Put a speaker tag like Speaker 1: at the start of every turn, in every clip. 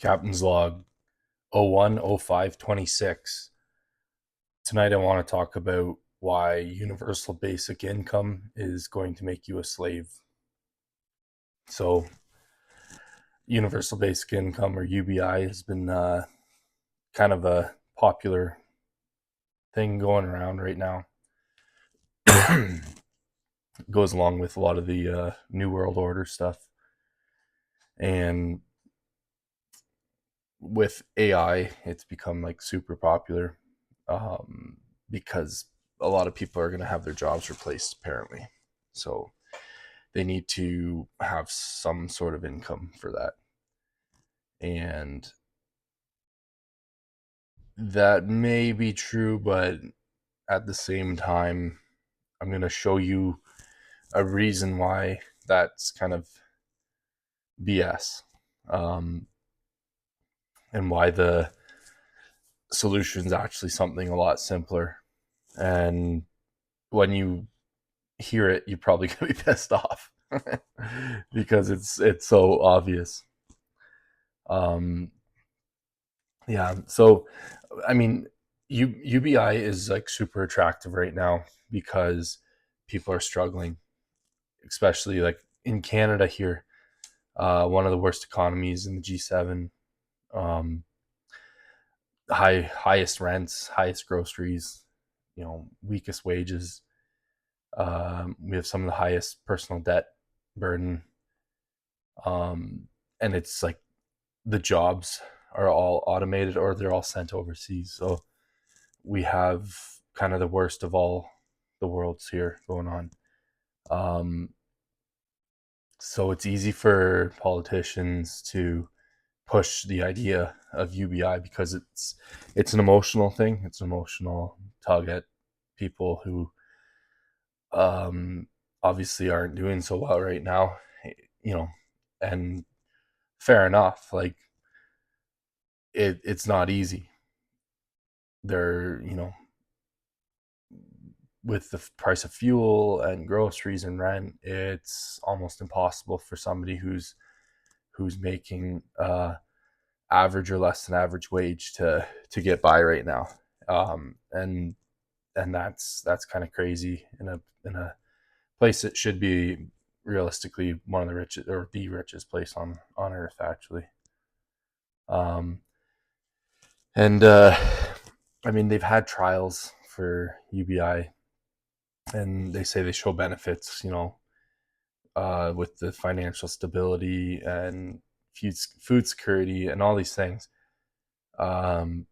Speaker 1: Captain's log 010526. Tonight I want to talk about why universal basic income is going to make you a slave. So, universal basic income, or UBI, has been kind of a popular thing going around right now. It goes along with a lot of the New World Order stuff. And with AI, it's become like super popular because a lot of people are going to have their jobs replaced, apparently. So they need to have some sort of income for that. And that may be true, but at the same time, I'm going to show you a reason why that's kind of BS, and why the solution is actually something a lot simpler. And when you hear it, you're probably going to be pissed off because it's so obvious. Um, yeah. So, I mean, UBI is like super attractive right now because people are struggling, especially like in Canada here, one of the worst economies in the G7. Um, highest rents, highest groceries, weakest wages. We have some of the highest personal debt burden, and it's like the jobs are all automated or they're all sent overseas. So we have kind of the worst of all the worlds here going on. Um, so it's easy for politicians to push the idea of UBI because it's an emotional thing. It's an emotional tug at people who obviously aren't doing so well right now, you know, and fair enough. Like it's not easy. They're, with the price of fuel and groceries and rent, it's almost impossible for somebody who's making average or less than average wage to get by right now. And that's kind of crazy in a place that should be realistically one of the richest or the richest place on earth, actually. Um, and I mean, they've had trials for UBI, and they say they show benefits, with the financial stability and food security and all these things. Um,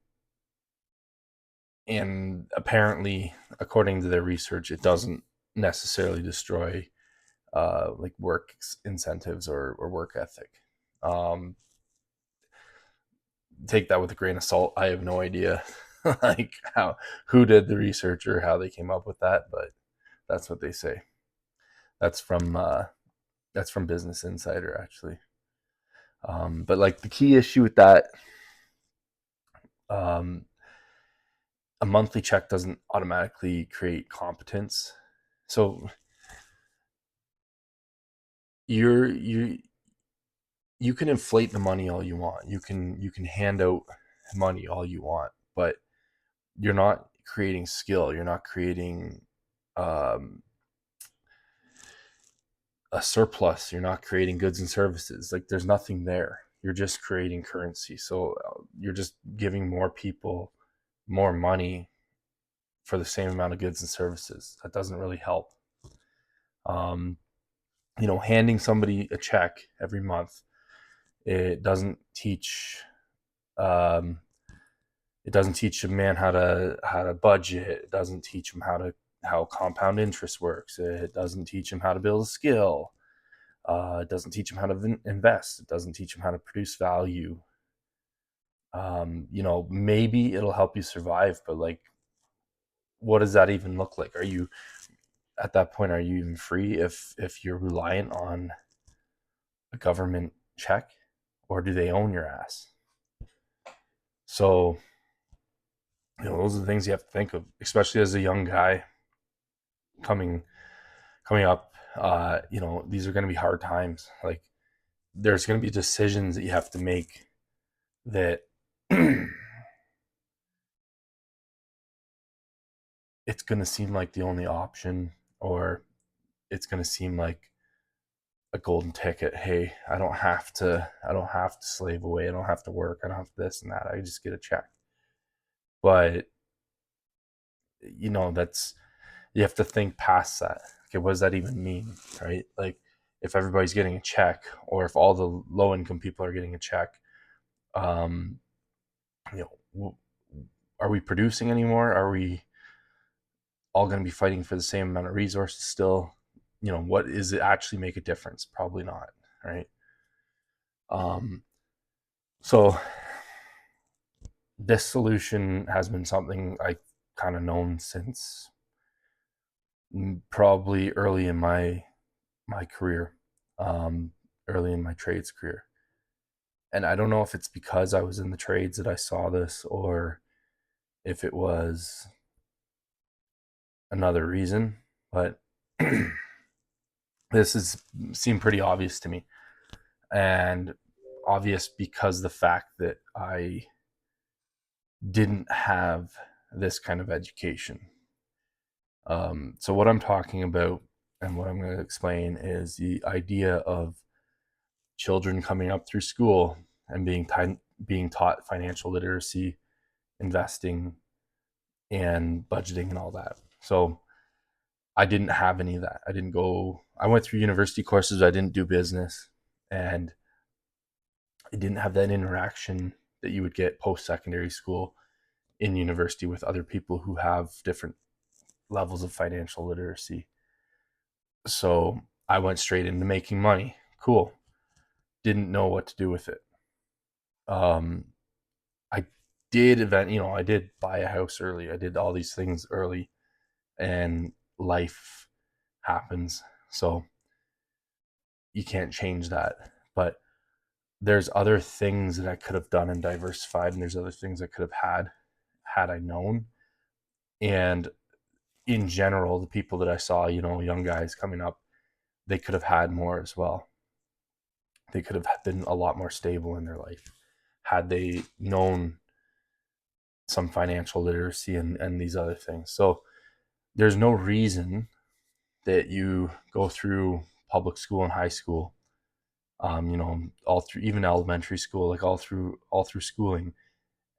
Speaker 1: and apparently, according to their research, it doesn't necessarily destroy like work incentives or work ethic. Um, take that with a grain of salt. I have no idea like who did the research or how they came up with that, but that's what they say. That's from Business Insider, actually. But like the key issue with that, um, a monthly check doesn't automatically create competence. So you you can inflate the money all you want. You can hand out money all you want, but you're not creating skill. You're not creating um, a surplus. You're not creating goods and services. Like there's nothing there. You're just creating currency. So you're just giving more people more money for the same amount of goods and services. That doesn't really help. Um, handing somebody a check every month, it doesn't teach. Um, it doesn't teach a man how to budget. It doesn't teach him how compound interest works. It doesn't teach him how to build a skill. It doesn't teach him how to invest. It doesn't teach him how to produce value. Maybe it'll help you survive, but like, what does that even look like? Are you at that point? Are you even free if you're reliant on a government check, or do they own your ass? So, those are the things you have to think of, especially as a young guy coming coming up. These are going to be hard times. Like, there's going to be decisions that you have to make that it's going to seem like the only option, or it's going to seem like a golden ticket. Hey, I don't have to slave away. I don't have to work. I don't have this and that. I just get a check. But that's, you have to think past that. Okay, what does that even mean, right? Like, if everybody's getting a check, or if all the low income people are getting a check, um, are we producing anymore? Are we all going to be fighting for the same amount of resources still? What is it actually make a difference? Probably not, right? Um, so this solution has been something I kind of known since probably early in my career, um, early in my trades career. And I don't know if it's because I was in the trades that I saw this, or if it was another reason, but this has seemed pretty obvious to me. And obvious because the fact that I didn't have this kind of education. So what I'm talking about and what I'm going to explain is the idea of children coming up through school and being taught financial literacy, investing, and budgeting and all that. So I didn't have any of that. I went through university courses. I didn't do business, and I didn't have that interaction that you would get post-secondary school in university with other people who have different levels of financial literacy. So I went straight into making money. Cool. Didn't know what to do with it. Um, I I did buy a house early. I did all these things early, and life happens. So you can't change that. But there's other things that I could have done and diversified, and there's other things I could have had I known. And in general, the people that I saw, young guys coming up, they could have had more as well. They could have been a lot more stable in their life had they known some financial literacy and these other things. So there's no reason that you go through public school and high school, all through even elementary school, like all through schooling,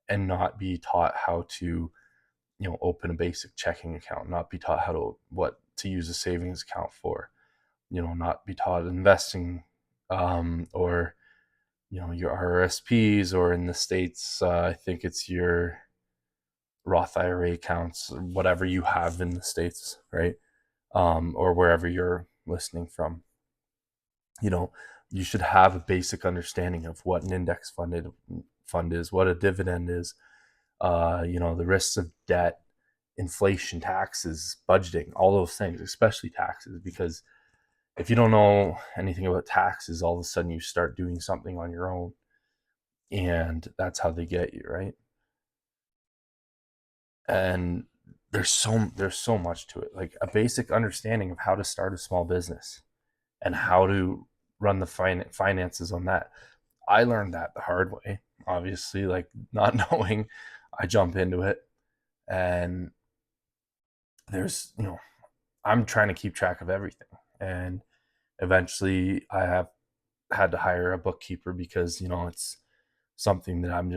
Speaker 1: and not be taught how to, open a basic checking account, not be taught what to use a savings account for, not be taught investing, or your RRSPs, or in the States, I think it's your Roth IRA accounts, whatever you have in the States, right? Or wherever you're listening from. You should have a basic understanding of what an index fund is, what a dividend is, the risks of debt, inflation, taxes, budgeting, all those things, especially taxes, because if you don't know anything about taxes, all of a sudden you start doing something on your own, and that's how they get you, right? And there's so much to it, like a basic understanding of how to start a small business and how to run the finances on that. I learned that the hard way, obviously, like not knowing. I jump into it, and there's, I'm trying to keep track of everything. And eventually I have had to hire a bookkeeper because, it's something that I'm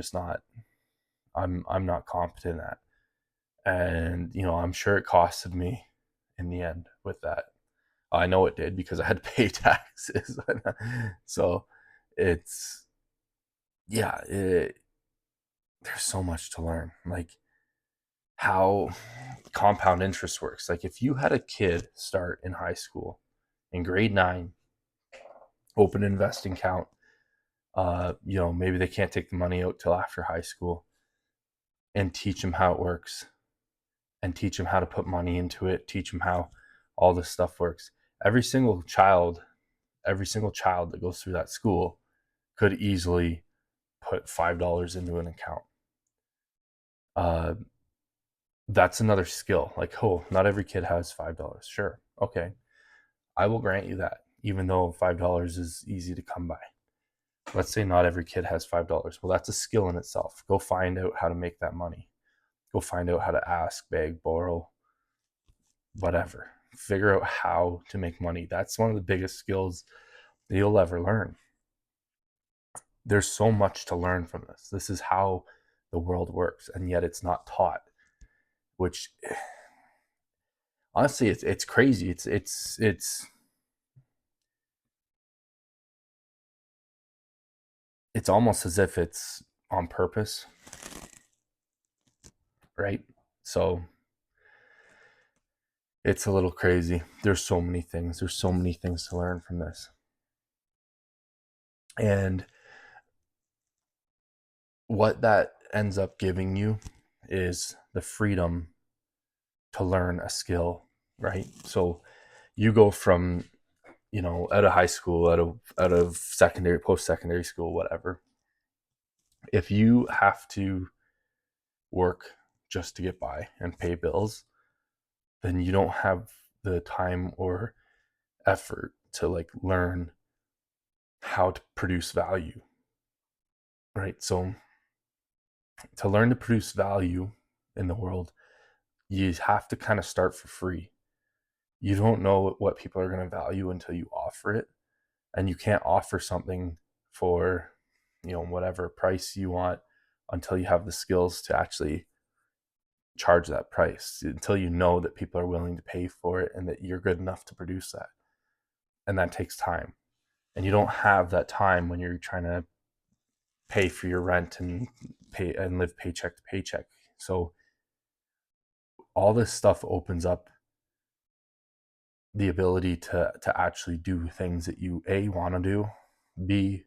Speaker 1: not competent at. And, I'm sure it costed me in the end with that. I know it did because I had to pay taxes. So it's, yeah, there's so much to learn. Like how compound interest works. Like if you had a kid start in high school in grade 9, open an investing account, maybe they can't take the money out till after high school, and teach them how it works, and teach them how to put money into it, teach them how all this stuff works. Every single child, every single child that goes through that school could easily put $5 into an account. That's another skill. Like, oh, not every kid has $5. Sure. Okay. I will grant you that, even though $5 is easy to come by. Let's say not every kid has $5. Well, that's a skill in itself. Go find out how to make that money. Go find out how to ask, beg, borrow, whatever. Figure out how to make money. That's one of the biggest skills that you'll ever learn. There's so much to learn from this. This is how the world works, and yet it's not taught, which honestly it's crazy. It's almost as if it's on purpose, right? So it's a little crazy. There's so many things. There's so many things to learn from this. And what that ends up giving you is the freedom to learn a skill, right? So you go from, out of high school, out of secondary, post-secondary school, whatever. If you have to work just to get by and pay bills, then you don't have the time or effort to like learn how to produce value, right? So to learn to produce value in the world, you have to kind of start for free. You don't know what people are going to value until you offer it, and you can't offer something for whatever price you want until you have the skills to actually charge that price, until you know that people are willing to pay for it and that you're good enough to produce that. And that takes time, and you don't have that time when you're trying to pay for your rent and pay and live paycheck to paycheck. So all this stuff opens up the ability to actually do things that you A, want to do, B,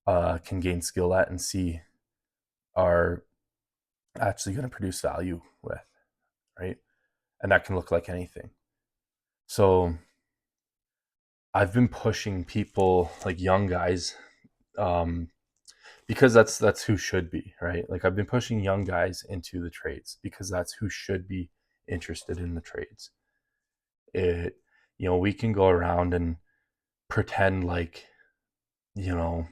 Speaker 1: can gain skill at, and C, are actually going to produce value with, right? And that can look like anything. So I've been pushing people, like young guys, because that's who should be, right? Like I've been pushing young guys into the trades because that's who should be interested in the trades. It, we can go around and pretend like, you know,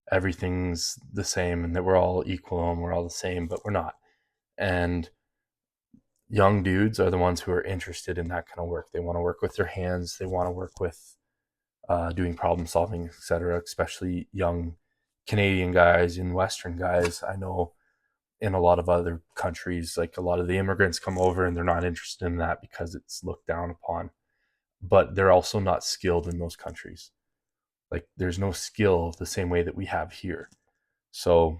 Speaker 1: everything's the same and that we're all equal and we're all the same, but we're not. And young dudes are the ones who are interested in that kind of work. They want to work with their hands. They want to work with doing problem solving, etc. Especially young Canadian guys and Western guys. I know in a lot of other countries, like a lot of the immigrants come over and they're not interested in that because it's looked down upon. But they're also not skilled in those countries. Like there's no skill the same way that we have here. So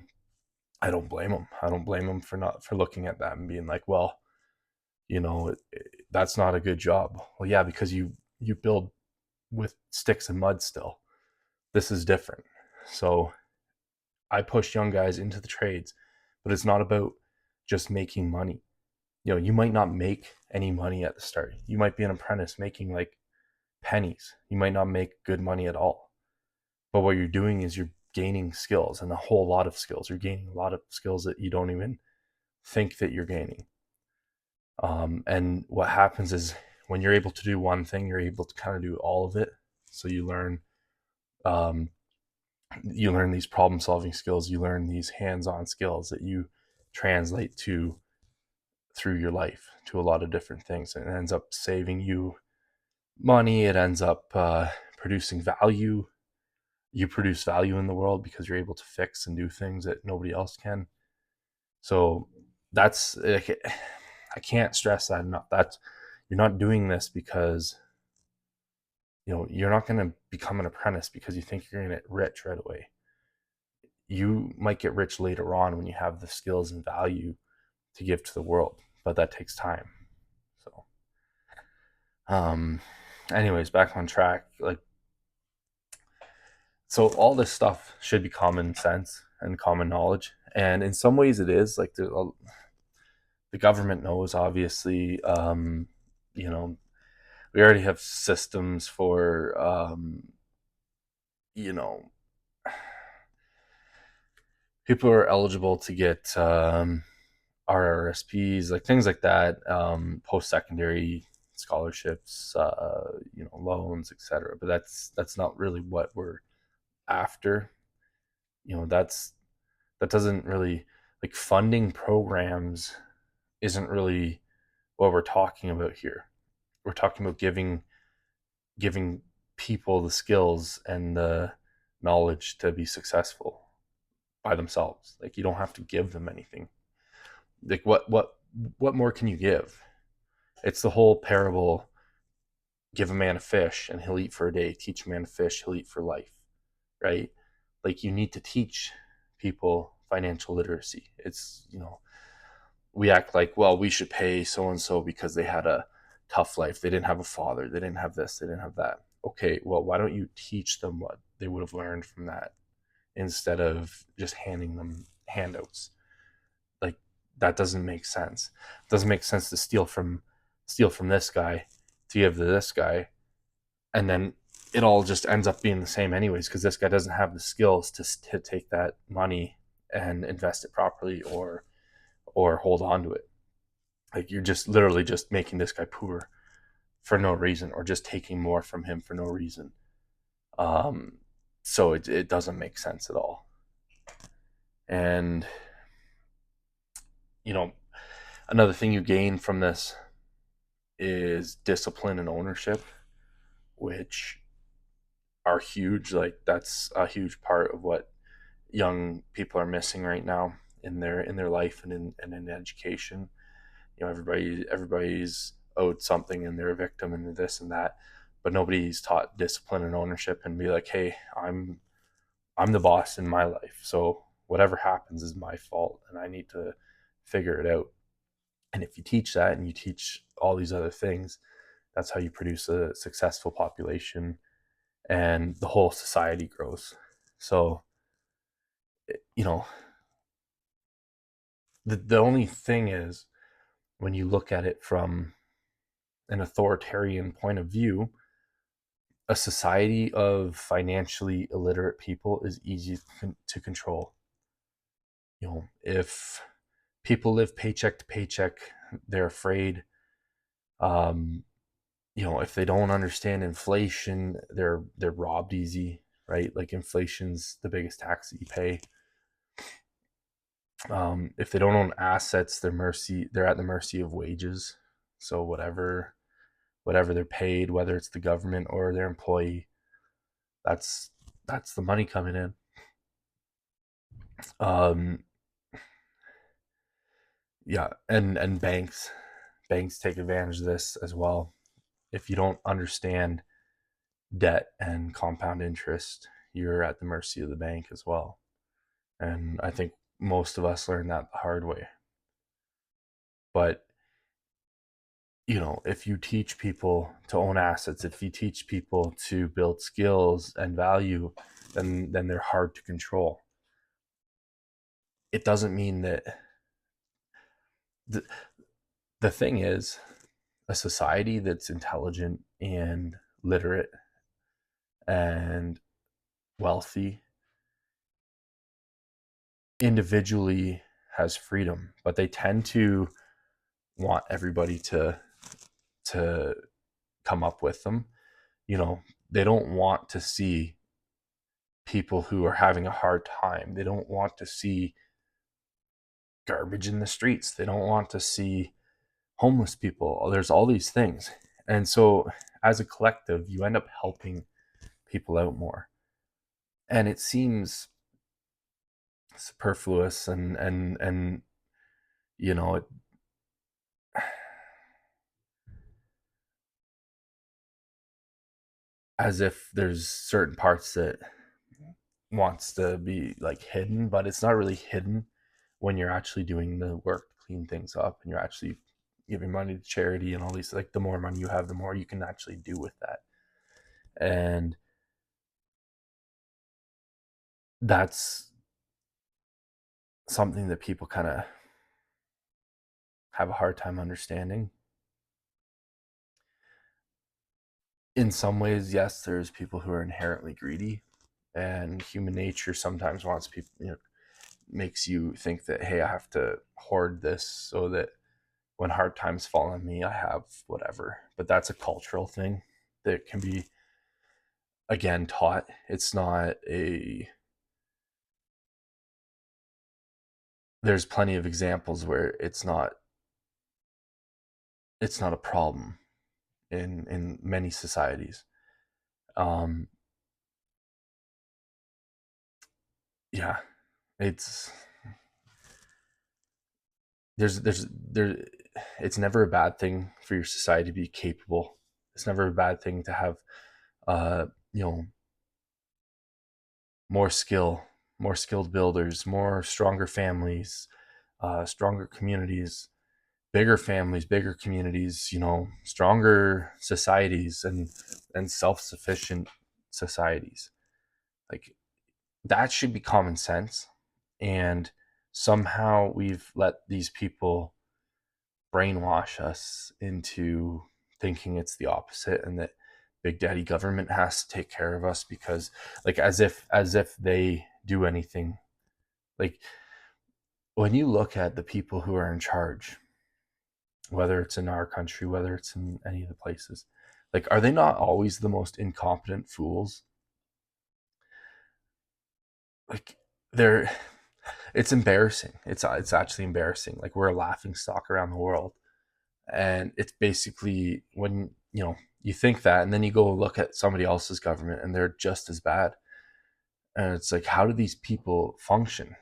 Speaker 1: I don't blame them. I don't blame them for looking at that and being like, well, that's not a good job. Well, yeah, because you build with sticks and mud still. This is different. So I push young guys into the trades, but it's not about just making money. You might not make any money at the start. You might be an apprentice making like pennies. You might not make good money at all. But what you're doing is you're gaining skills, and a whole lot of skills. You're gaining a lot of skills that you don't even think that you're gaining. And what happens is when you're able to do one thing, you're able to kind of do all of it. So um, you learn these problem solving skills. You learn these hands-on skills that you translate to through your life to a lot of different things. And it ends up saving you money. It ends up producing value. You produce value in the world because you're able to fix and do things that nobody else can. So that's, I can't stress that enough. That you're not doing this because you're not going to become an apprentice because you think you're going to get rich right away. You might get rich later on when you have the skills and value to give to the world, but that takes time. So anyways, back on track. Like, so all this stuff should be common sense and common knowledge, and in some ways it is. Like the government knows, obviously. We already have systems for you know people who are eligible to get RRSPs, like things like that, post-secondary scholarships, loans, etc. But that's not really what we're after. that doesn't really, like, funding programs isn't really what we're talking about here. We're talking about giving people the skills and the knowledge to be successful by themselves. Like, you don't have to give them anything. Like, what more can you give? It's the whole parable: give a man a fish and he'll eat for a day, teach a man to fish, he'll eat for life, right? Like, you need to teach people financial literacy. It's, we act like, well, we should pay so and so because they had a tough life. They didn't have a father. They didn't have this. They didn't have that. Okay, well, why don't you teach them what they would have learned from that instead of just handing them handouts? Like, that doesn't make sense. It doesn't make sense to steal from this guy to give to this guy, and then it all just ends up being the same anyways, because this guy doesn't have the skills to take that money and invest it properly, or hold on to it. Like, you're just literally just making this guy poor for no reason, or just taking more from him for no reason. Um, so it doesn't make sense at all. And, you know, another thing you gain from this is discipline and ownership, which are huge. Like, that's a huge part of what young people are missing right now in their life, and in education. Everybody's owed something, and they're a victim, and this and that, but nobody's taught discipline and ownership, and be like, hey, I'm the boss in my life, so whatever happens is my fault, and I need to figure it out. And if you teach that, and you teach all these other things, that's how you produce a successful population, and the whole society grows. So, you know the only thing is, when you look at it from an authoritarian point of view, a society of financially illiterate people is easy to control. If people live paycheck to paycheck, they're afraid. Um, if they don't understand inflation, they're robbed easy, right? Like, inflation's the biggest tax that you pay. If they don't own assets, they're at the mercy of wages. So whatever they're paid, whether it's the government or their employee, that's that's the money coming in. Um, yeah, and banks take advantage of this as well. If you don't understand debt and compound interest, you're at the mercy of the bank as well. And I think most of us learn that the hard way. But, if you teach people to own assets, if you teach people to build skills and value, then they're hard to control. It doesn't mean that the, the thing is, a society that's intelligent and literate and wealthy individually has freedom, but they tend to want everybody to come up with them. They don't want to see people who are having a hard time. They don't want to see garbage in the streets. They don't want to see homeless people. There's all these things. And so, as a collective, you end up helping people out more. And it seems superfluous, and you know it, as if there's certain parts that wants to be, like, hidden, but it's not really hidden when you're actually doing the work to clean things up, and you're actually giving money to charity and all these. Like, the more money you have, the more you can actually do with that. And that's something that people kind of have a hard time understanding. In some ways, yes, there's people who are inherently greedy, and human nature sometimes wants people, makes you think that, hey, I have to hoard this so that when hard times fall on me, I have whatever. But that's a cultural thing that can be, again, taught. It's not there's plenty of examples where it's not a problem in many societies. Um, yeah, it's there. It's never a bad thing for your society to be capable. It's never a bad thing to have uh, you know, more skill, more skilled builders, more stronger families, stronger communities, bigger families, bigger communities, stronger societies and self-sufficient societies. Like that should be common sense. And somehow we've let these people brainwash us into thinking it's the opposite, and that big daddy government has to take care of us, because like as if they do anything. Like when you look at the people who are in charge, whether it's in our country, whether it's in any of the places, like are they not always the most incompetent fools? Like they're it's embarrassing. It's actually embarrassing. Like we're a laughing stock around the world. And it's basically when you think that, and then you go look at somebody else's government and they're just as bad. And it's like, how do these people function?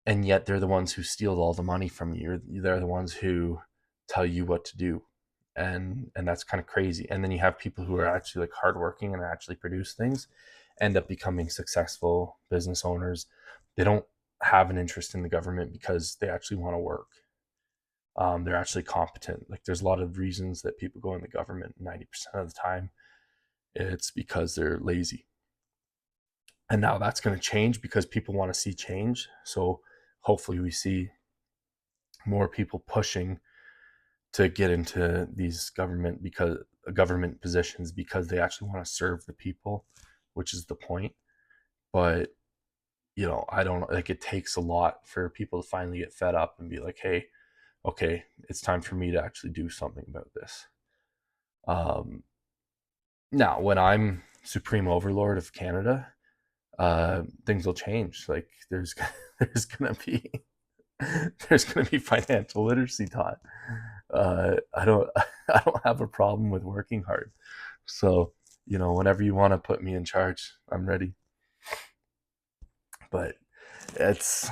Speaker 1: And yet they're the ones who steal all the money from you. They're the ones who tell you what to do. And that's kind of crazy. And then you have people who are actually like hardworking and actually produce things, end up becoming successful business owners. They don't have an interest in the government because they actually want to work. They're actually competent. Like there's a lot of reasons that people go in the government. 90% of the time, it's because they're lazy. And now that's going to change because people want to see change. So hopefully we see more people pushing to get into these government positions because they actually want to serve the people, which is the point. But I don't like, it takes a lot for people to finally get fed up and be like, hey, okay, it's time for me to actually do something about this. Um, Now, when I'm supreme overlord of Canada, things will change. Like there's gonna be there's gonna be financial literacy taught. I don't I don't have a problem with working hard. So whenever you want to put me in charge, I'm ready. But it's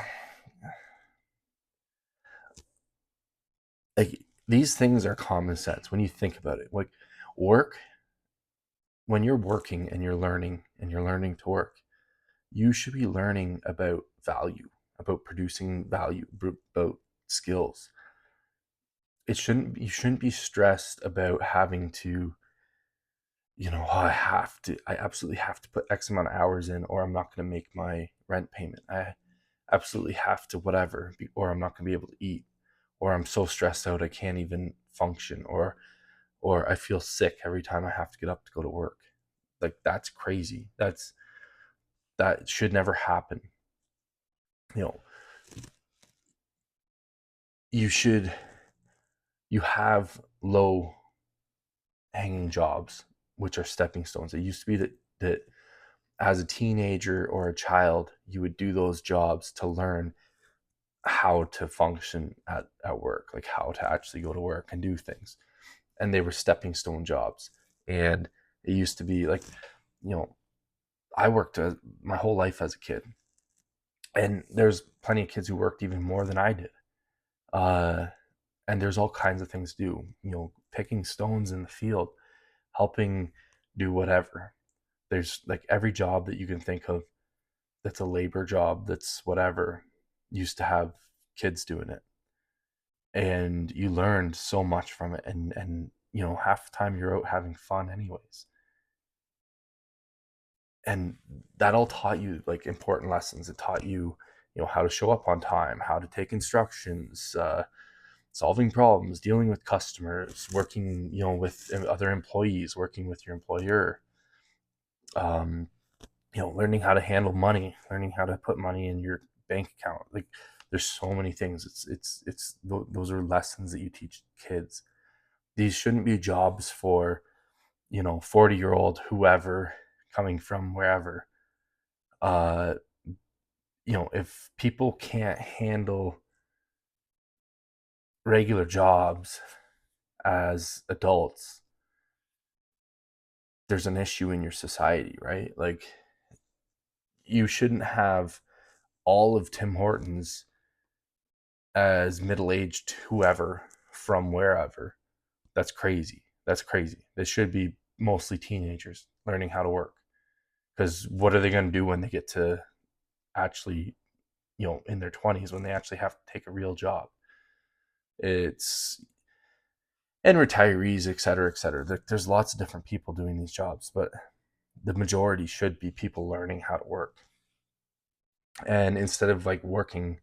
Speaker 1: like these things are common sense when you think about it. Like work, when you're working and you're learning to work, you should be learning about value, about producing value, about skills. You shouldn't be stressed about having to, oh, I absolutely have to put X amount of hours in, or I'm not going to make my rent payment. I absolutely have to whatever, or I'm not going to be able to eat, or I'm so stressed out I can't even function, or I feel sick every time I have to get up to go to work. Like that's crazy. That should never happen. You know, you should you have low hanging jobs, which are stepping stones. It used to be that as a teenager or a child, you would do those jobs to learn how to function at work, like how to actually go to work and do things. And they were stepping stone jobs. And it used to be like, you know, I worked my whole life as a kid. And there's plenty of kids who worked even more than I did. Uh, and there's all kinds of things to do, picking stones in the field, helping do whatever. There's like every job that you can think of that's a labor job, that's whatever, used to have kids doing it. And you learned so much from it. And half the time you're out having fun anyways. And that all taught you like important lessons. It taught you, how to show up on time, how to take instructions, solving problems, dealing with customers, working, with other employees, working with your employer, um, learning how to handle money, learning how to put money in your bank account. Like there's so many things. Those are lessons that you teach kids. These shouldn't be jobs for, 40-year-old whoever coming from wherever. Uh, if people can't handle regular jobs as adults, there's an issue in your society, right? Like, you shouldn't have all of Tim Hortons as middle-aged whoever from wherever. That's crazy. That's crazy. This should be mostly teenagers learning how to work, because what are they going to do when they get to actually, in their 20s, when they actually have to take a real job? It's And retirees, et cetera, et cetera. There's lots of different people doing these jobs, but the majority should be people learning how to work. And instead of like working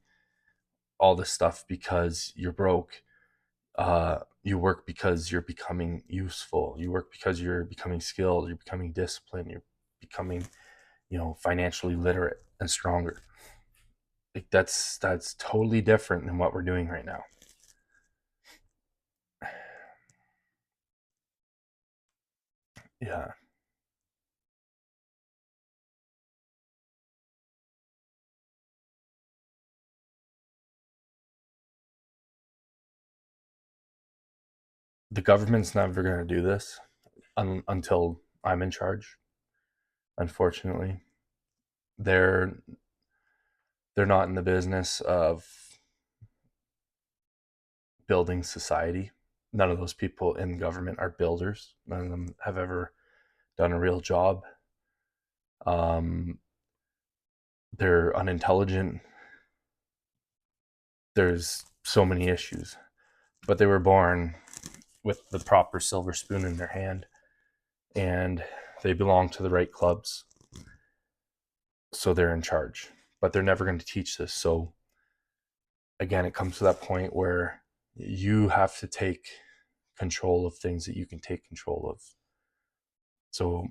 Speaker 1: all this stuff because you're broke, you work because you're becoming useful. You work because you're becoming skilled. You're becoming disciplined. You're becoming, financially literate and stronger. Like, that's totally different than what we're doing right now. Yeah, the government's never going to do this until I'm in charge. Unfortunately, they're they're not in the business of building society. None of those people in government are builders. None of them have ever done a real job. Um, they're unintelligent. There's so many issues, but they were born with the proper silver spoon in their hand, and they belong to the right clubs, so they're in charge. But they're never going to teach this. So again, it comes to that point where you have to take control of things that you can take control of. So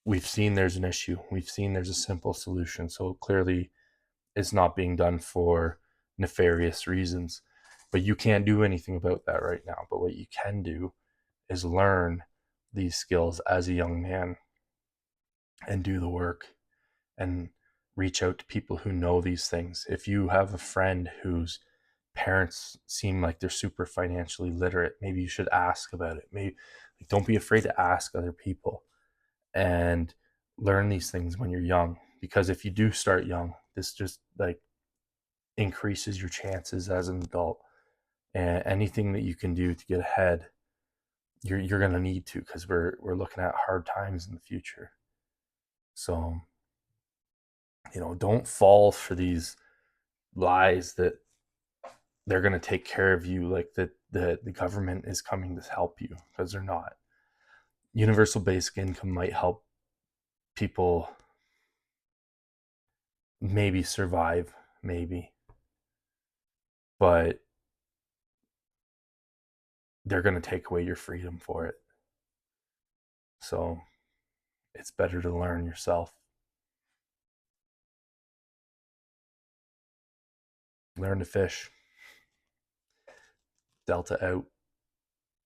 Speaker 1: we've seen there's an issue. We've seen there's a simple solution. So clearly it's not being done for nefarious reasons. But you can't do anything about that right now. But what you can do is learn these skills as a young man and do the work and reach out to people who know these things. If you have a friend whose parents seem like they're super financially literate, maybe you should ask about it. Maybe, like, don't be afraid to ask other people and learn these things when you're young, because if you do start young, this just like increases your chances as an adult. And anything that you can do to get ahead, you're going to need to, because we're looking at hard times in the future. So, don't fall for these lies that they're going to take care of you, like that the government is coming to help you, because they're not. Universal basic income might help people maybe survive, maybe, but they're going to take away your freedom for it. So it's better to learn yourself. Learn to fish. Delta out.